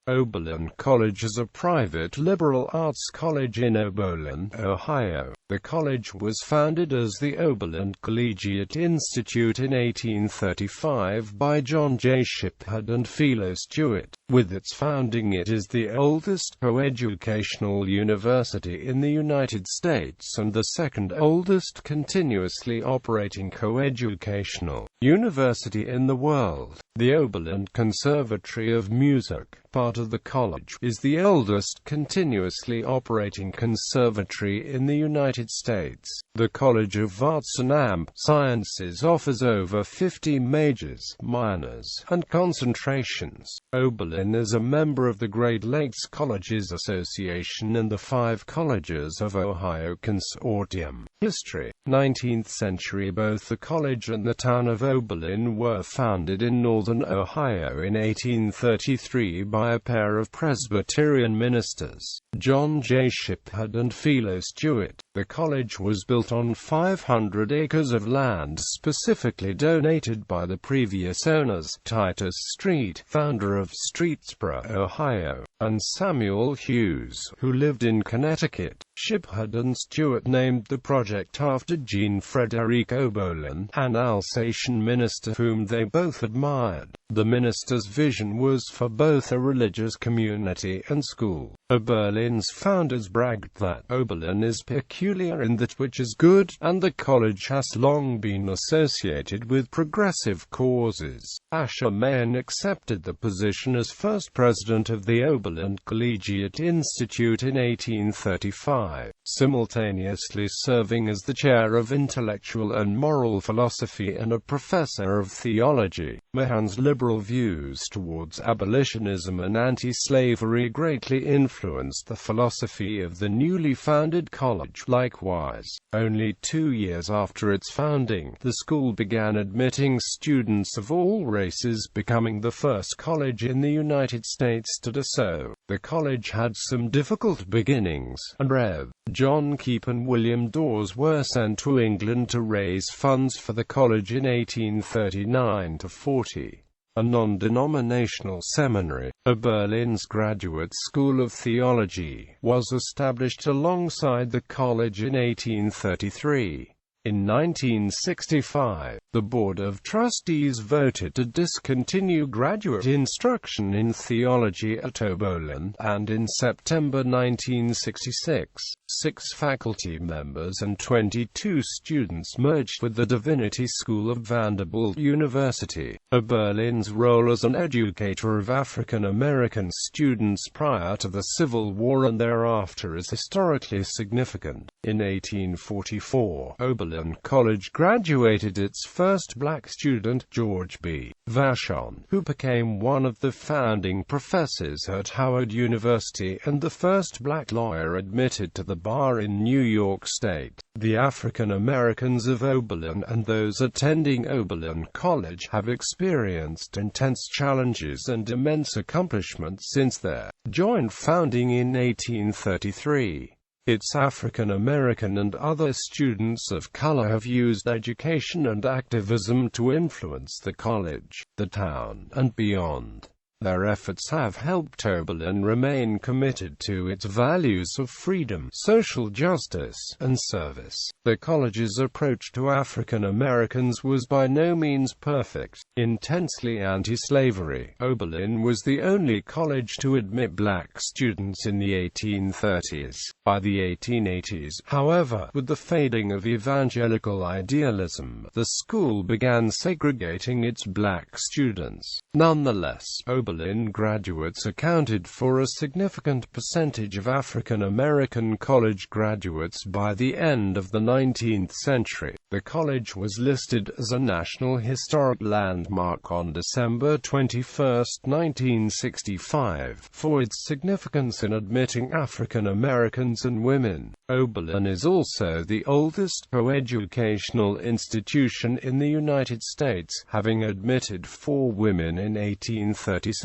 Oberlin College is a private liberal arts college in Oberlin, Ohio. The college was founded as the Oberlin Collegiate Institute in 1835 by John J. Shipherd and Philo Stewart. With its founding, it is the oldest coeducational university in the United States and the second oldest continuously operating coeducational university in the world. The Oberlin Conservatory of Music, part of the college, is the oldest continuously operating conservatory in the United States. The College of Arts and Sciences offers over 50 majors, minors, and concentrations. Oberlin is a member of the Great Lakes Colleges Association and the 5 Colleges of Ohio Consortium. History: 19th century. Both the college and the town of Oberlin were founded in northern Ohio in 1833 by a pair of Presbyterian ministers, John J. Shipherd and Philo Stewart. The college was built on 500 acres of land specifically donated by the previous owners, Titus Street, founder of Streetsboro, Ohio, and Samuel Hughes, who lived in Connecticut. Shipherd and Stewart named the project after Jean Frederick Oberlin, an Alsatian minister whom they both admired. The minister's vision was for both a religious community and school. Oberlin's founders bragged that Oberlin is peculiar in that which is good, and the college has long been associated with progressive causes. Asher Mahan accepted the position as first president of the Oberlin Collegiate Institute in 1835, simultaneously serving as the chair of intellectual and moral philosophy and a professor of theology. Mahan's liberal views towards abolitionism and anti-slavery greatly influenced the philosophy of the newly founded college. Likewise, only 2 years after its founding, the school began admitting students of all races, becoming the first college in the United States to do so. The college had some difficult beginnings, and Rev. John Keep and William Dawes were sent to England to raise funds for the college in 1839–40. A non-denominational seminary, Oberlin's Graduate School of Theology, was established alongside the college in 1833. In 1965, the Board of Trustees voted to discontinue graduate instruction in theology at Oberlin, and in September 1966, 6 faculty members and 22 students merged with the Divinity School of Vanderbilt University. Oberlin's role as an educator of African American students prior to the Civil War and thereafter is historically significant. In 1844, Oberlin College graduated its first black student, George B. Vashon, who became one of the founding professors at Howard University and the first black lawyer admitted to the bar in New York State. The African Americans of Oberlin and those attending Oberlin College have experienced intense challenges and immense accomplishments since their joint founding in 1833. Its African American and other students of color have used education and activism to influence the college, the town, and beyond. Their efforts have helped Oberlin remain committed to its values of freedom, social justice, and service. The college's approach to African Americans was by no means perfect. Intensely anti-slavery, Oberlin was the only college to admit black students in the 1830s. By the 1880s, however, with the fading of evangelical idealism, the school began segregating its black students. Nonetheless, Oberlin graduates accounted for a significant percentage of African American college graduates by the end of the 19th century. The college was listed as a National Historic Landmark on December 21, 1965, for its significance in admitting African Americans and women. Oberlin is also the oldest coeducational institution in the United States, having admitted 4 women in 1837.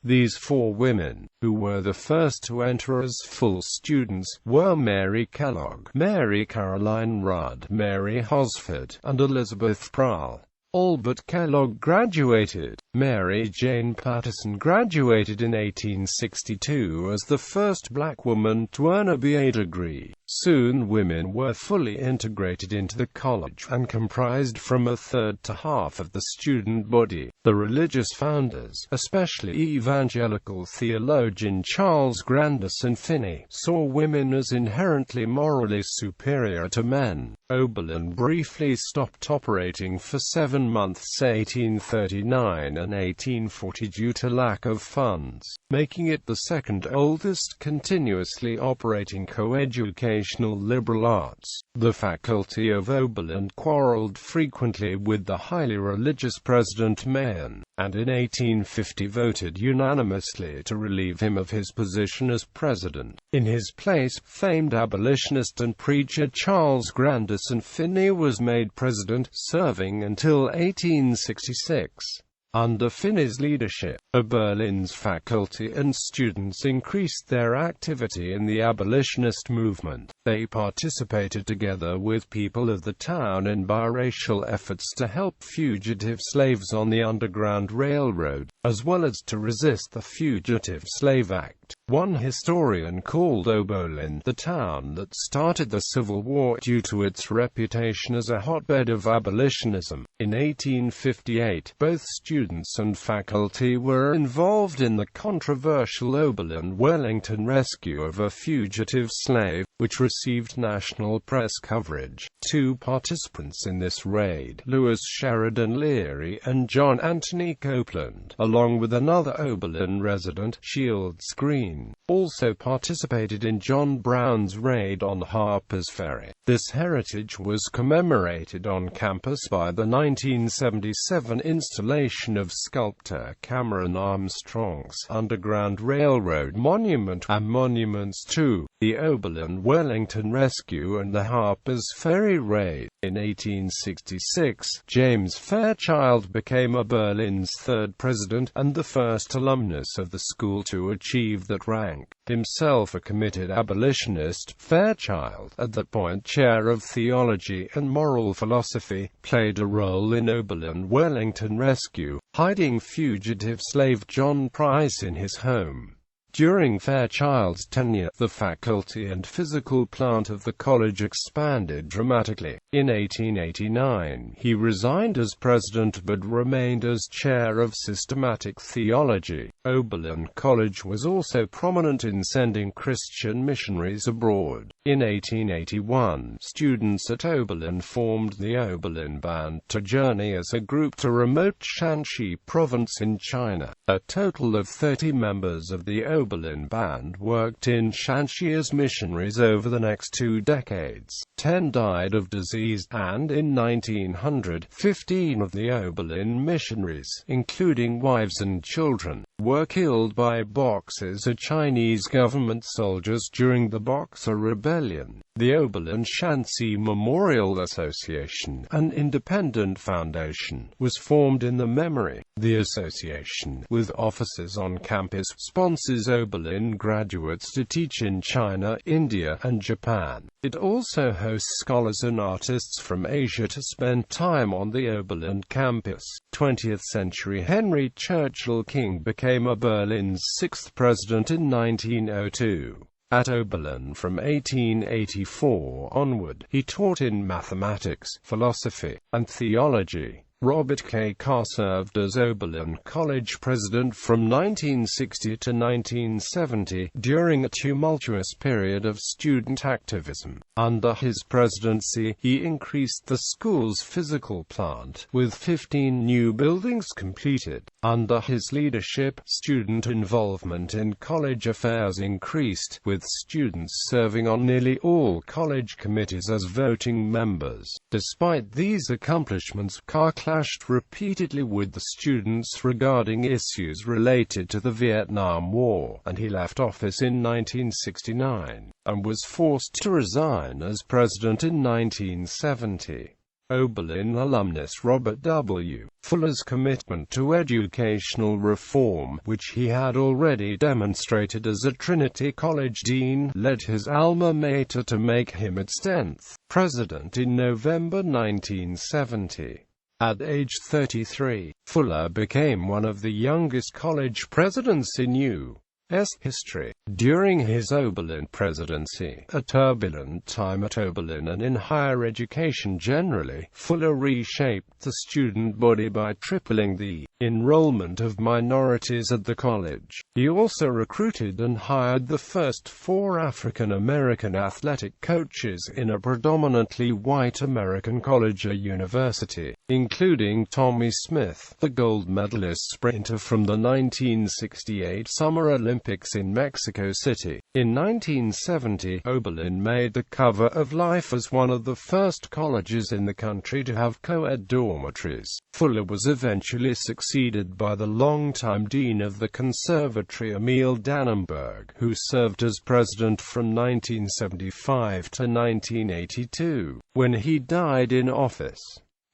These 4 women, who were the first to enter as full students, were Mary Kellogg, Mary Caroline Rudd, Mary Hosford, and Elizabeth Prowl. Albert Kellogg graduated. Mary Jane Patterson graduated in 1862 as the first black woman to earn a BA degree. Soon women were fully integrated into the college, and comprised from a third to half of the student body. The religious founders, especially evangelical theologian Charles Grandison Finney, saw women as inherently morally superior to men. Oberlin briefly stopped operating for 7 months 1839 and 1840 due to lack of funds, making it the second oldest continuously operating coeducational liberal arts. The faculty of Oberlin quarreled frequently with the highly religious President Mahon, and in 1850 voted unanimously to relieve him of his position as president. In his place, famed abolitionist and preacher Charles Grandison Finney was made president, serving until 1866. Under Finney's leadership, Oberlin's faculty and students increased their activity in the abolitionist movement. They participated together with people of the town in biracial efforts to help fugitive slaves on the Underground Railroad, as well as to resist the Fugitive Slave Act. One historian called Oberlin the town that started the Civil War due to its reputation as a hotbed of abolitionism. In 1858, both students and faculty were involved in the controversial Oberlin-Wellington rescue of a fugitive slave, which received national press coverage. 2 participants in this raid, Lewis Sheridan Leary and John Anthony Copeland, along with another Oberlin resident, Shields Green, also participated in John Brown's raid on Harper's Ferry. This heritage was commemorated on campus by the 1977 installation of sculptor Cameron Armstrong's Underground Railroad Monument, and monuments to the Oberlin-Wellington Rescue and the Harper's Ferry Raid. In 1866, James Fairchild became Oberlin's 3rd president, and the first alumnus of the school to achieve that rank. Himself a committed abolitionist, Fairchild, at that point chair of theology and moral philosophy, played a role in Oberlin-Wellington rescue, hiding fugitive slave John Price in his home. During Fairchild's tenure, the faculty and physical plant of the college expanded dramatically. In 1889, he resigned as president but remained as chair of systematic theology. Oberlin College was also prominent in sending Christian missionaries abroad. In 1881, students at Oberlin formed the Oberlin Band to journey as a group to remote Shanxi province in China. A total of 30 members of the Oberlin Band worked in Shanxi as missionaries over the next 2 decades. 10 died of disease, and in 1900, 15 of the Oberlin missionaries, including wives and children, were killed by Boxers or Chinese government soldiers during the Boxer Rebellion. The Oberlin Shanxi Memorial Association, an independent foundation, was formed in the memory. The association, with offices on campus, sponsors Oberlin graduates to teach in China, India, and Japan. It also hosts scholars and artists from Asia to spend time on the Oberlin campus. 20th century Henry Churchill King became Oberlin's 6th president in 1902. At Oberlin from 1884 onward, he taught in mathematics, philosophy, and theology. Robert K. Carr served as Oberlin College president from 1960 to 1970, during a tumultuous period of student activism. Under his presidency, he increased the school's physical plant, with 15 new buildings completed. Under his leadership, student involvement in college affairs increased, with students serving on nearly all college committees as voting members. Despite these accomplishments, Carr clashed repeatedly with the students regarding issues related to the Vietnam War, and he left office in 1969, and was forced to resign as president in 1970. Oberlin alumnus Robert W. Fuller's commitment to educational reform, which he had already demonstrated as a Trinity College dean, led his alma mater to make him its 10th president in November 1970. At age 33, Fuller became one of the youngest college presidents in U.S. history. During his Oberlin presidency, a turbulent time at Oberlin and in higher education generally, Fuller reshaped the student body by tripling the enrollment of minorities at the college. He also recruited and hired the first 4 African-American athletic coaches in a predominantly white American college or university, including Tommy Smith, the gold medalist sprinter from the 1968 Summer Olympics in Mexico City. In 1970, Oberlin made the cover of Life as one of the first colleges in the country to have co-ed dormitories. Fuller was eventually succeeded by the longtime dean of the conservatory, Emil Dannenberg, who served as president from 1975 to 1982, when he died in office.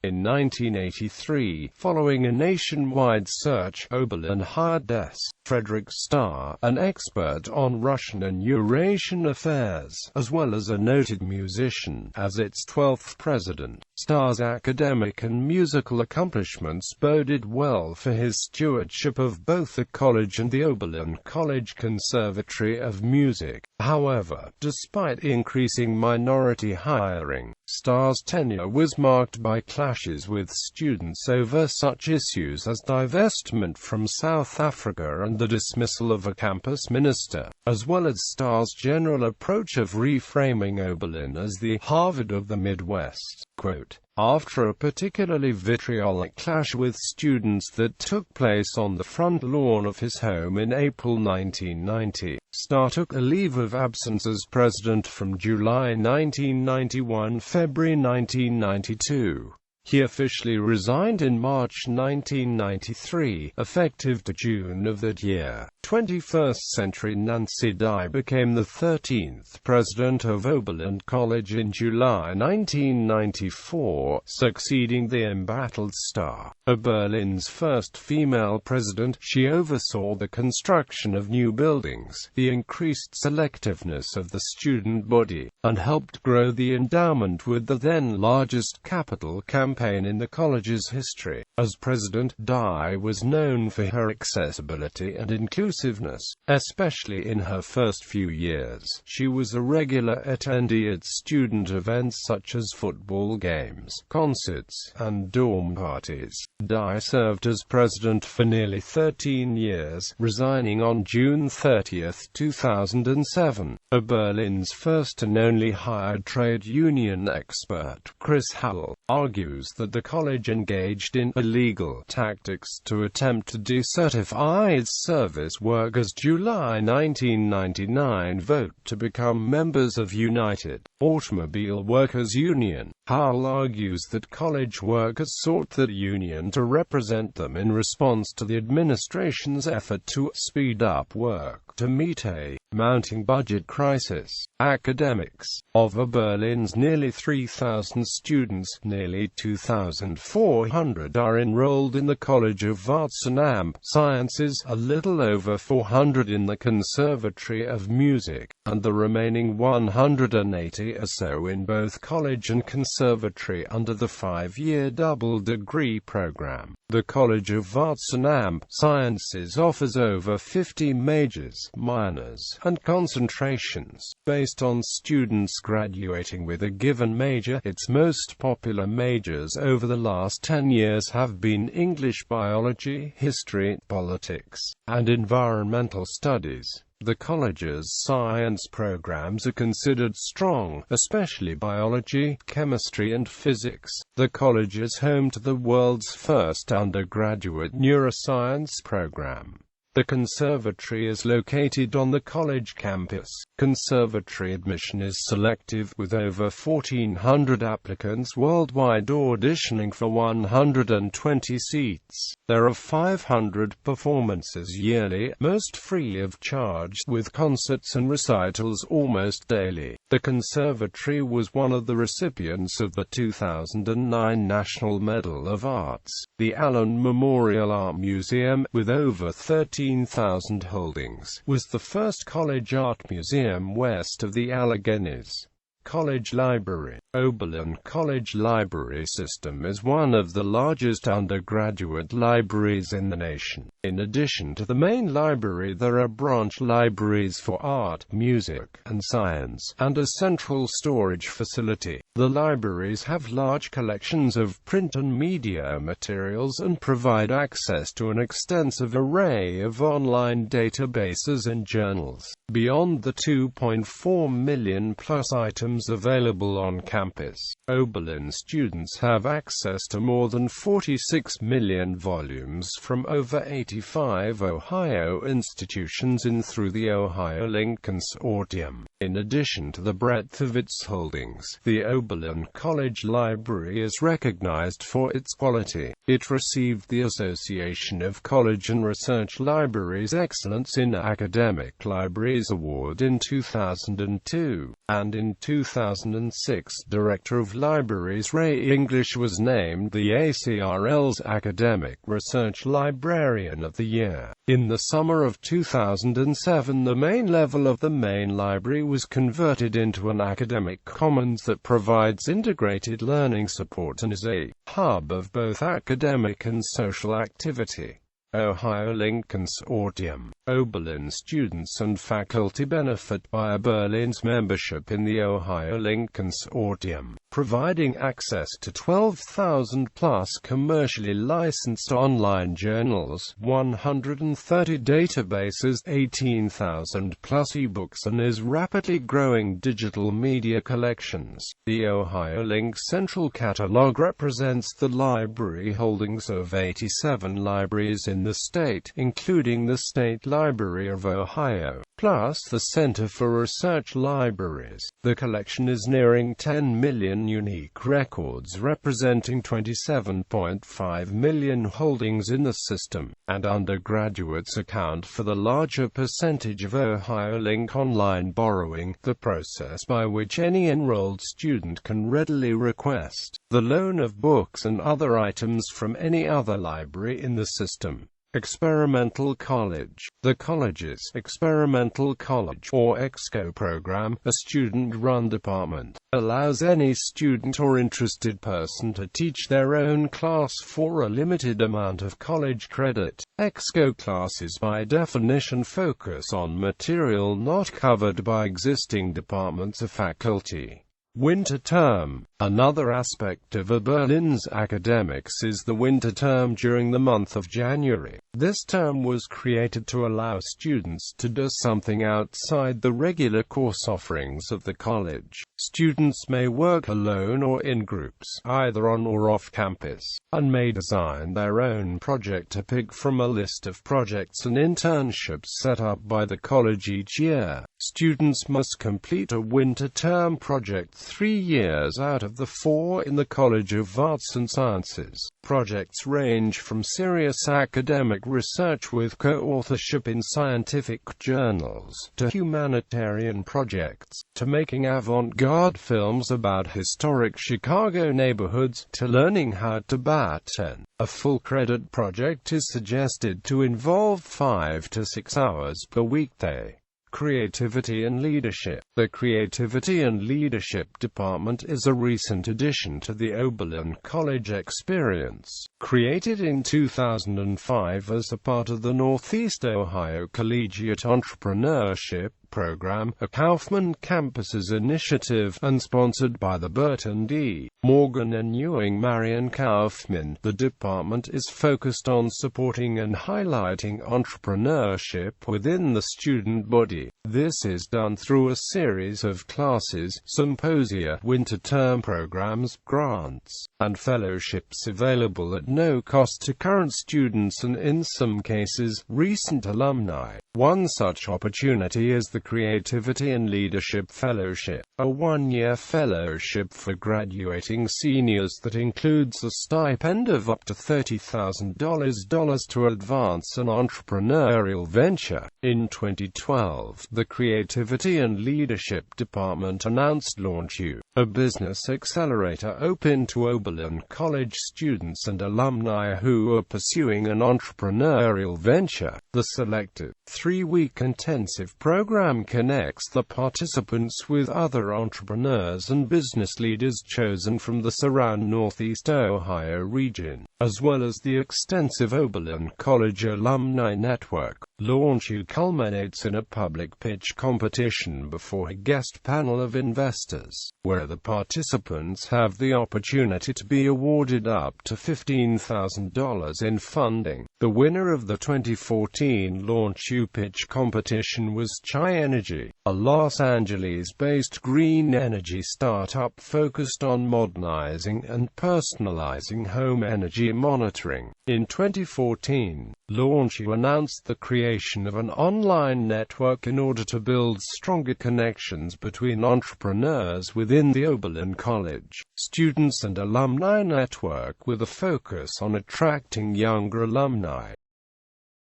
In 1983, following a nationwide search, Oberlin hired S. Frederick Starr, an expert on Russian and Eurasian affairs, as well as a noted musician, as its 12th president. Starr's academic and musical accomplishments boded well for his stewardship of both the college and the Oberlin College Conservatory of Music. However, despite increasing minority hiring, Starr's tenure was marked by clashes with students over such issues as divestment from South Africa and the dismissal of a campus minister, as well as Starr's general approach of reframing Oberlin as the Harvard of the Midwest. Quote, after a particularly vitriolic clash with students that took place on the front lawn of his home in April 1990, Starr took a leave of absence as president from July 1991 to February 1992. He officially resigned in March 1993, effective to June of that year. 21st century Nancy Dye became the 13th president of Oberlin College in July 1994, succeeding the embattled Starr. Oberlin's first female president, she oversaw the construction of new buildings, the increased selectiveness of the student body, and helped grow the endowment with the then largest capital campaign in the college's history. As president, Dye was known for her accessibility and inclusiveness, especially in her first few years. She was a regular attendee at student events such as football games, concerts, and dorm parties. Dye served as president for nearly 13 years, resigning on June 30, 2007. Oberlin's first and only hired trade union expert, Chris Howell, argues that the college engaged in illegal tactics to attempt to decertify its service workers. July 1999 vote to become members of United Automobile Workers Union. Howell argues that college workers sought the union to represent them in response to the administration's effort to speed up work to meet a mounting budget crisis. Academics. Of Oberlin's nearly 3,000 students, nearly 2,400 are enrolled in the College of Arts and Sciences, a little over 400 in the Conservatory of Music, and the remaining 180 or so in both college and conservatory under the 5-year double degree program. The College of Arts and Sciences offers over 50 majors, minors, and concentrations, based on students graduating with a given major. Its most popular majors over the last 10 years have been English, biology, history, politics, and environmental studies. The college's science programs are considered strong, especially biology, chemistry and physics. The college is home to the world's first undergraduate neuroscience program. The conservatory is located on the college campus. Conservatory admission is selective, with over 1,400 applicants worldwide auditioning for 120 seats. There are 500 performances yearly, most free of charge, with concerts and recitals almost daily. The conservatory was one of the recipients of the 2009 National Medal of Arts. The Allen Memorial Art Museum, with over 13,000 holdings, was the first college art museum west of the Alleghenies. College Library. Oberlin College library system is one of the largest undergraduate libraries in the nation. In addition to the main library, there are branch libraries for art, music, and science, and a central storage facility. The libraries have large collections of print and media materials and provide access to an extensive array of online databases and journals. Beyond the 2.4 million plus items available on campus, Oberlin students have access to more than 46 million volumes from over 85 Ohio institutions in through the Ohio.The Consortium. In addition to the breadth of its holdings, the Oberlin College Library is recognized for its quality. It received the Association of College and Research Libraries Excellence in Academic Libraries Award in 2002, and in 2006, Director of Libraries Ray English was named the ACRL's Academic Research Librarian of the Year. In the summer of 2007, the main level of the main library was converted into an academic commons that provides integrated learning support and is a hub of both academic and social activity. Ohio.The Consortium. Oberlin students and faculty benefit by Oberlin's membership in the Ohio.The Consortium, providing access to 12,000 plus commercially licensed online journals, 130 databases, 18,000 plus ebooks, and is rapidly growing digital media collections. The Ohio.The Central Catalog represents the library holdings of 87 libraries in the state, including the State Library of Ohio, plus the Center for Research Libraries. The collection is nearing 10 million unique records, representing 27.5 million holdings in the system, and undergraduates account for the larger percentage of Ohio.The online borrowing, the process by which any enrolled student can readily request the loan of books and other items from any other library in the system. Experimental College. The college's Experimental College, or EXCO program, a student-run department, allows any student or interested person to teach their own class for a limited amount of college credit. EXCO classes by definition focus on material not covered by existing departments or faculty. Winter term. Another aspect of Oberlin's academics is the winter term during the month of January. This term was created to allow students to do something outside the regular course offerings of the college. Students may work alone or in groups, either on or off campus, and may design their own project to pick from a list of projects and internships set up by the college each year. Students must complete a winter term project 3 years out of the 4 in the College of Arts and Sciences. Projects range from serious academic research with co-authorship in scientific journals, to humanitarian projects, to making avant-garde films about historic Chicago neighborhoods, to learning how to bartend. A full credit project is suggested to involve 5 to 6 hours per weekday. Creativity and Leadership. The Creativity and Leadership Department is a recent addition to the Oberlin College experience. Created in 2005 as a part of the Northeast Ohio Collegiate Entrepreneurship Program, a Kaufman Campuses initiative, and sponsored by the Burton D. Morgan and Ewing Marion Kaufman. The department is focused on supporting and highlighting entrepreneurship within the student body. This is done through a series of classes, symposia, winter term programs, grants, and fellowships available at no cost to current students and, in some cases, recent alumni. One such opportunity is the Creativity and Leadership Fellowship, a 1-year fellowship for graduating seniors that includes a stipend of up to $30,000 to advance an entrepreneurial venture. In 2012, the Creativity and Leadership Department announced Launch U, a business accelerator open to Oberlin College students and alumni who are pursuing an entrepreneurial venture. The selected 3-week intensive program connects the participants with other other entrepreneurs and business leaders chosen from the surrounding Northeast Ohio region, as well as the extensive Oberlin College alumni network. Launch culminates in a public pitch competition before a guest panel of investors, where the participants have the opportunity to be awarded up to $15,000 in funding. The winner of the 2014 Launch Pitch competition was Chi Energy, a Los Angeles-based green energy startup focused on modernizing and personalizing home energy monitoring. In 2014, Launch announced the creation of an online network in order to build stronger connections between entrepreneurs within the Oberlin College, students and alumni network, with a focus on attracting younger alumni.